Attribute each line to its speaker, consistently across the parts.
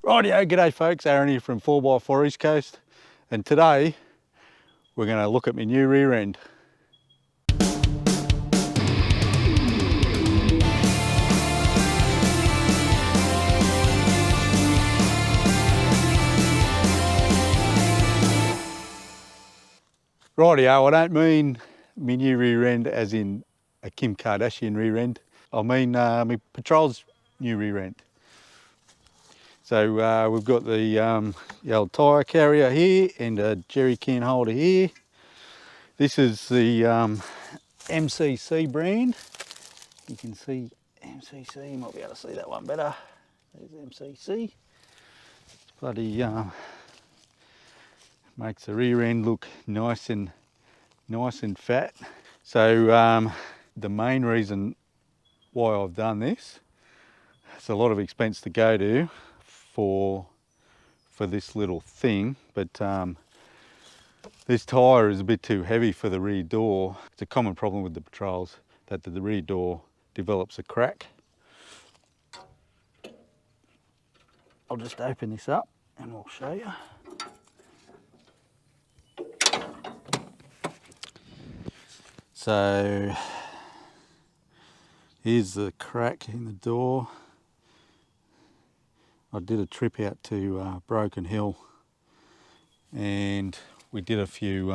Speaker 1: Rightio, g'day folks, Aaron here from 4x4 East Coast, and today we're going to look at my new rear end. Rightio, I don't mean my new rear end as in a Kim Kardashian rear end, I mean my Patrol's new rear end. So we've got the old tyre carrier here and a jerry can holder here. This is the MCC brand. You can see MCC, you might be able to see that one better. There's MCC. It's bloody makes the rear end look nice and fat. So the main reason why I've done this, it's a lot of expense to go to for this little thing, but this tyre is a bit too heavy for the rear door. It's a common problem with the Patrols that the rear door develops a crack. I'll just open this up and we'll show you. So here's the crack in the door. I did a trip out to Broken Hill and we did a few,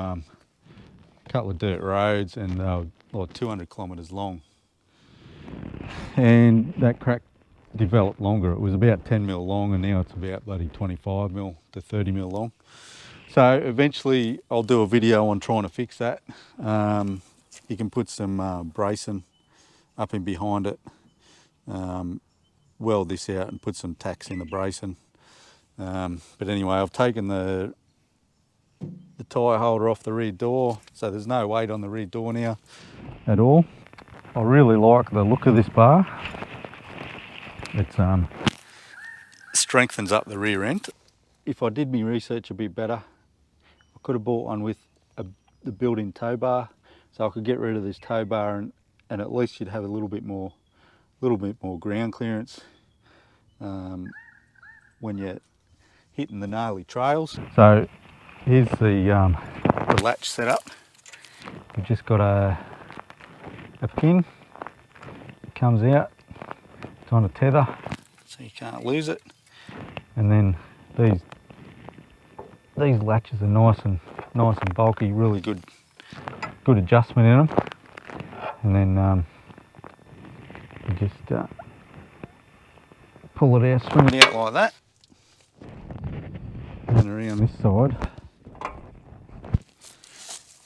Speaker 1: couple of dirt roads, and they were like 200 kilometres long. And that crack developed longer. It was about 10 mil long and now it's about bloody 25 mil to 30 mil long. So eventually I'll do a video on trying to fix that. You can put some bracing up in behind it. Weld this out and put some tacks in the bracing. But anyway, I've taken the tyre holder off the rear door, so there's no weight on the rear door now at all. I really like the look of this bar. It strengthens up the rear end. If I did my research a bit better, I could have bought one with the built-in tow bar, so I could get rid of this tow bar and at least you'd have a little bit more ground clearance when you're hitting the gnarly trails. So here's the latch set up. We've just got a pin. It comes out. It's on a tether, so you can't lose it. And then these latches are nice and bulky. Really good adjustment in them. And then you just pull it out, swing it out like that. And around this side,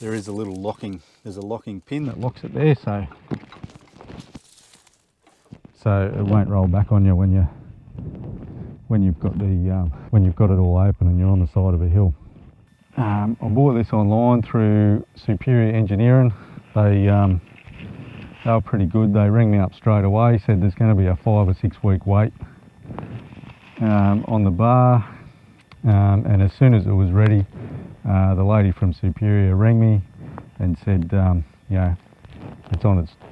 Speaker 1: there is a little locking pin that locks it there, so it won't roll back on you when you've got it all open and you're on the side of a hill. I bought this online through Superior Engineering. They were pretty good. They rang me up straight away, said there's going to be a 5 or 6 week wait on the bar, and as soon as it was ready, the lady from Superior rang me and said,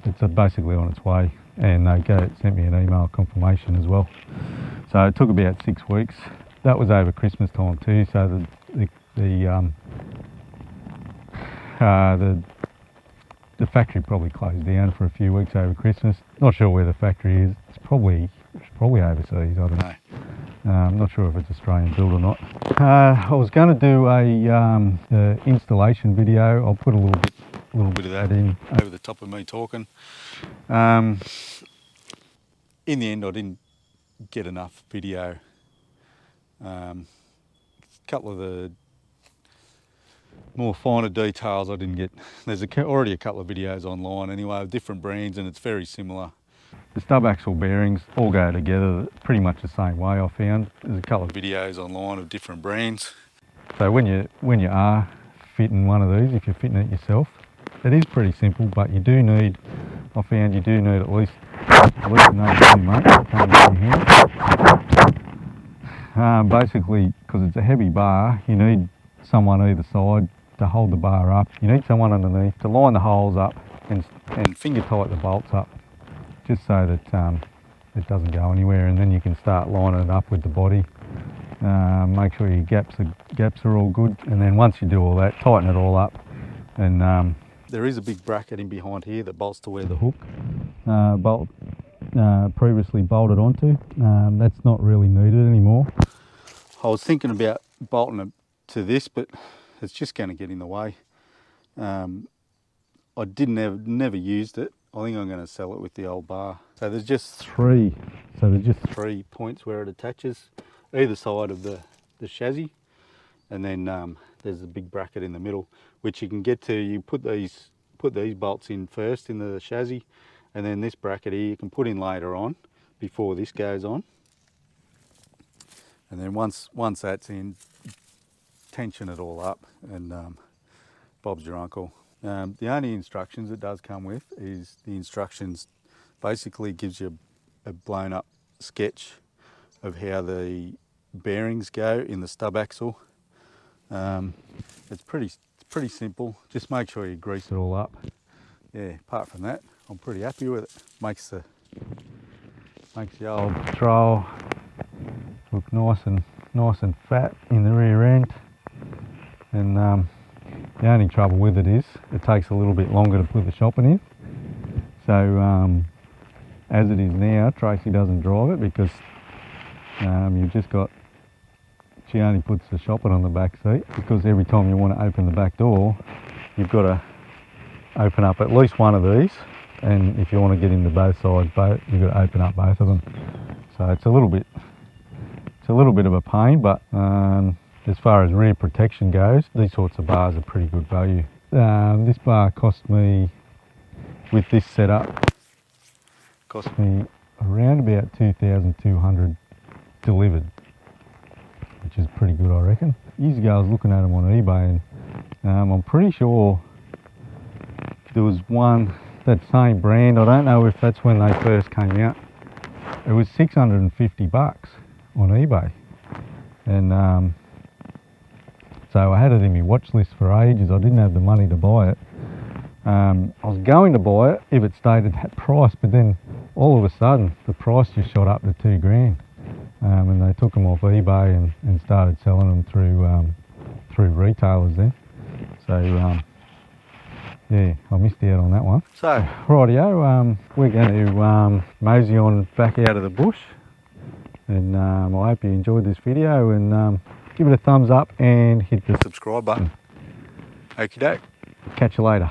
Speaker 1: it's basically on its way, and they sent me an email confirmation as well. So it took about 6 weeks. That was over Christmas time too, so the factory probably closed down for a few weeks over Christmas. Not sure where the factory is. It's probably overseas, I don't know. I'm not sure if it's Australian built or not. I was going to do a installation video. I'll put a little bit of that in over the top of me talking. In the end, I didn't get enough video. A couple of the more finer details I didn't get. There's already a couple of videos online anyway of different brands, and it's very similar. The stub axle bearings all go together pretty much the same way, I found. There's a couple of videos online of different brands. So when you are fitting one of these, if you're fitting it yourself, it is pretty simple, but you do need, I found you do need at least another 2 mates to come in your hand. Basically, because it's a heavy bar, you need someone either side to hold the bar up. You need someone underneath to line the holes up and finger tight the bolts up, just so that it doesn't go anywhere, and then you can start lining it up with the body Make sure your gaps are all good, and then once you do all that, tighten it all up. And there is a big bracket in behind here that bolts to where the hook previously bolted onto. That's not really needed anymore. I was thinking about bolting it to this, but it's just going to get in the way. I never used it. I think I'm going to sell it with the old bar. So there's just three points where it attaches, either side of the chassis, and then there's a big bracket in the middle, which you can get to. You put these bolts in first in the chassis, and then this bracket here you can put in later on, before this goes on. And then once that's in, tension it all up, and Bob's your uncle. The only instructions it does come with is the instructions basically gives you a blown up sketch of how the bearings go in the stub axle. It's pretty simple. Just make sure you grease it all up. Yeah, apart from that, I'm pretty happy with it. Makes the old patrol look nice and fat in the rear end. And the only trouble with it is it takes a little bit longer to put the shopping in. So as it is now, Tracy doesn't drive it because you've just got, she only puts the shopping on the back seat, because every time you want to open the back door, you've got to open up at least one of these, and if you want to get into both sides, you've got to open up both of them. So it's a little bit of a pain, but as far as rear protection goes, these sorts of bars are pretty good value. This bar cost me, with this setup, cost me around about 2,200 delivered, which is pretty good, I reckon. Years ago I was looking at them on eBay, and I'm pretty sure there was one, that same brand, I don't know if that's when they first came out, it was 650 bucks on eBay. And so I had it in my watch list for ages. I didn't have the money to buy it. I was going to buy it if it stayed at that price, but then all of a sudden the price just shot up to $2,000, and they took them off eBay and started selling them through retailers then. So yeah, I missed out on that one. So rightio, we're going to mosey on back out of the bush, and I hope you enjoyed this video, and give it a thumbs up and hit the subscribe button. Okie doke, catch you later.